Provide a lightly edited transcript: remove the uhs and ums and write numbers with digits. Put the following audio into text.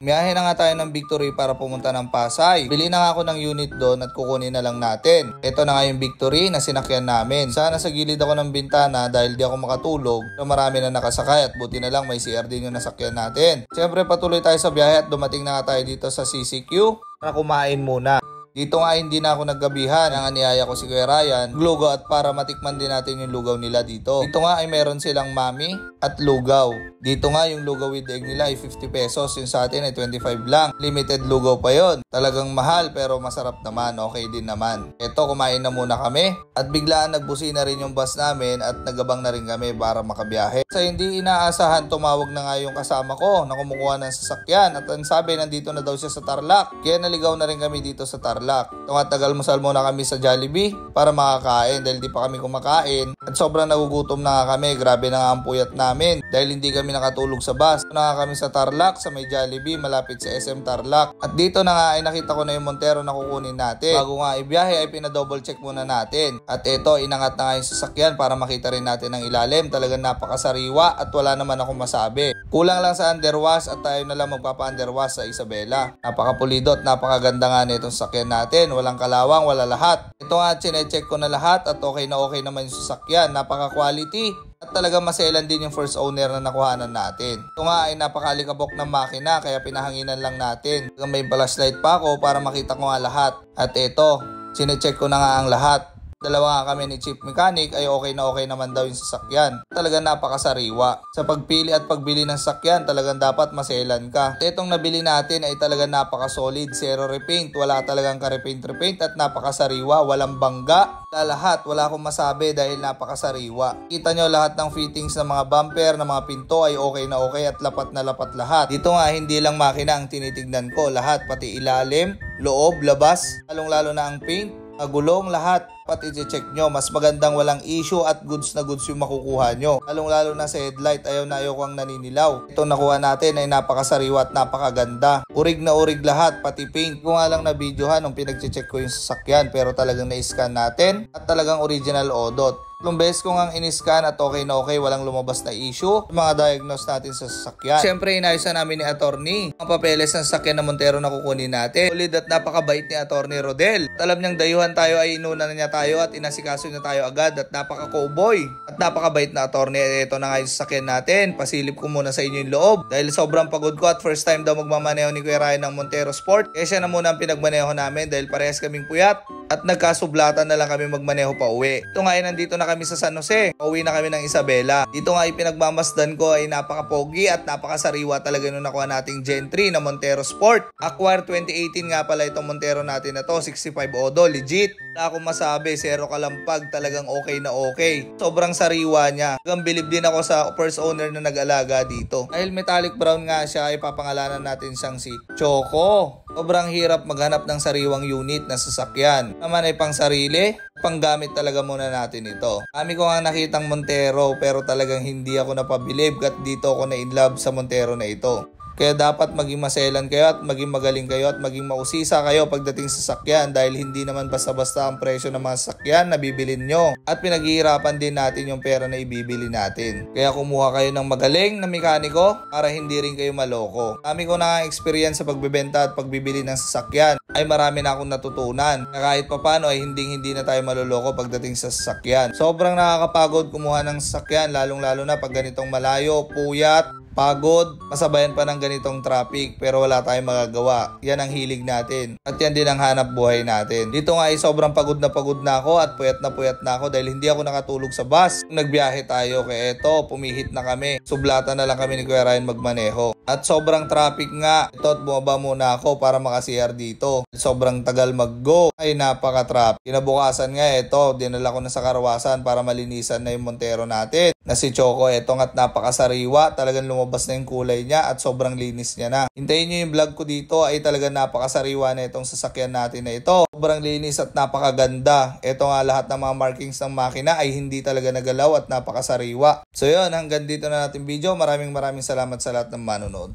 Biyahe na nga tayo ng Victory para pumunta ng Pasay. Bili na nga ako ng unit doon at kukunin na lang natin. Ito na nga yung Victory na sinakyan namin. Sana sa gilid ako ng bintana dahil di ako makatulog. Pero marami na nakasakay at buti na lang may CR din yung nasakyan natin. Siyempre patuloy tayo sa biyahe at dumating na nga tayo dito sa CCQ para kumain muna. Dito nga hindi na ako naggabihan. Ang aniyaya ko si Kuya Ryan, lugaw at para matikman din natin yung lugaw nila dito. Dito nga ay meron silang mami at lugaw. Dito nga yung lugaw with egg nila ay 50 pesos. Yung sa atin ay 25 lang. Limited lugaw pa yon. Talagang mahal pero masarap naman. Okay din naman. Eto, kumain na muna kami. At biglaan nagbusi na rin yung bus namin at nagabang na rin kami para makabiyahe. Sa hindi inaasahan, tumawag na nga yung kasama ko na kumukuha ng sasakyan. At ang sabi, nandito na daw siya sa Tarlac. Kaya naligaw na rin kami dito sa Tarlac. Tagal-masal muna kami sa Jollibee para makakain dahil di pa kami kumakain at sobrang nagugutom na nga kami. Grabe na nga ang puyat namin dahil hindi kami nakatulog sa bus. Na nga kami sa Tarlac sa may Jollibee malapit sa SM Tarlac at dito na nga ay nakita ko na yung Montero na kukunin natin. Bago nga ibiyahe ay pinadouble check muna natin at ito inangat na nga yung sasakyan para makita rin natin ang ilalim. Talagang napakasariwa at wala naman akong masabi. Kulang lang sa underwash at tayo na lang magpapa-underwash sa Isabela. Napakapulido at napakaganda nga nitong sasakyan natin. Walang kalawang, wala lahat. Ito nga, chinecheck ko na lahat at okay na okay naman yung sasakyan. Napaka-quality at talagang maselan din yung first owner na nakuhanan natin. Ito nga ay napakalikabok ng makina kaya pinahanginan lang natin. May flashlight pa ako para makita ko nga lahat. At ito, chinecheck ko na nga ang lahat. Dalawa nga kami ni Chief Mechanic ay okay naman daw yung sasakyan. Talagang napakasariwa. Sa pagpili at pagbili ng sasakyan, talagang dapat maselan ka. At itong nabili natin ay talagang napakasolid. Zero repaint, wala talagang ka-repaint at napakasariwa. Walang bangga. Lahat, wala akong masabi dahil napakasariwa. Kita nyo lahat ng fittings ng mga bumper, ng mga pinto ay okay na okay at lapat na lapat lahat. Dito nga hindi lang makina ang tinitignan ko. Lahat, pati ilalim, loob, labas, lalong-lalo na ang paint. Gulong lahat, pati i-check nyo. Mas magandang walang issue at goods na goods yung makukuha nyo. Lalong-lalo na sa headlight, ayaw na ayaw kang naninilaw. Ito nakuha natin ay napakasariwa at napakaganda. Urig na urig lahat, pati paint. Kung nga lang na videohan nung pinag-check ko yung sasakyan pero talagang na-scan natin at talagang original odot. Nung beses ko nga in-scan at okay na okay, walang lumabas na issue. Mga diagnose natin sa sasakyan. Siyempre, inayos na namin ni attorney ang papeles ng sasakyan na Montero na kukunin natin. Solid at napakabait ni attorney Rodel. At alam niyang dayuhan tayo ay inuna na niya tayo at inasikaso niya tayo agad at napaka-cowboy. At napakabait na attorney. Ito na nga yung sasakyan natin. Pasilip ko muna sa inyo yung loob. Dahil sobrang pagod ko at first time daw magmamaneho ni Kuya Ryan ng Montero Sport. Kaya siya na muna ang pinagmaneho namin dahil parehas kaming puyat. At nagkasublatan na lang kami magmaneho pa uwi. Ito nga ay nandito na kami sa San Jose. Pauwi na kami ng Isabela. Dito nga ay pinagmamasdan ko ay napaka-pogi at napakasariwa talaga nung nakuha nating Gen 3 na Montero Sport. Acquire 2018 nga pala itong Montero natin na to. 65 odo, legit. Wala akong masabi, zero kalampag, talagang okay na okay. Sobrang sariwa niya. Hanggang bilib din ako sa first owner na nag-alaga dito. Dahil metallic brown nga siya ay papangalanan natin siyang si Choco. Sobrang hirap maghanap ng sariwang unit na sasakyan. Naman ay pang sarili, panggamit talaga muna natin ito. Kami ko nga nakitang Montero pero talagang hindi ako napabilib at dito ako na in love sa Montero na ito. Kaya dapat maging maselan kayo at maging magaling kayo at maging mausisa kayo pagdating sa sasakyan dahil hindi naman basta-basta ang presyo ng mga sasakyan na bibilin nyo. At pinaghihirapan din natin yung pera na ibibili natin. Kaya kumuha kayo ng magaling na mekaniko para hindi rin kayo maloko. Kami ko na experience sa pagbebenta at pagbibili ng sasakyan ay marami na akong natutunan. Na kahit papano ay hindi na tayo maloloko pagdating sa sasakyan. Sobrang nakakapagod kumuha ng sasakyan lalong-lalo na pag ganitong malayo, puyat, pagod, masabayan pa ng ganitong traffic pero wala tayong magagawa. Yan ang hilig natin at yan din ang hanap buhay natin. Dito nga ay sobrang pagod na ako at puyat na ako dahil hindi ako nakatulog sa bus. Nagbiyahe tayo kaya eto, pumihit na kami. Sublatan na lang kami ni Kuya Ryan magmaneho. At sobrang traffic nga. Ito at bumaba muna ako para maka-CR dito. Sobrang tagal mag-go. Ay napaka-traffic. Kinabukasan nga ito, dinala ko na sa karawasan para malinisan na yung Montero natin. Na si Choco, ito nga't napakasariwa. Talagang lumabas na yung kulay niya at sobrang linis niya na. Hintayin nyo yung vlog ko dito ay talagang napakasariwa na itong sasakyan natin na ito. Sobrang linis at napakaganda. Ito nga lahat ng mga markings ng makina ay hindi talaga nagalaw at napakasariwa. So yun, hanggang dito na natin video. Maraming salamat sa lahat ng manonood.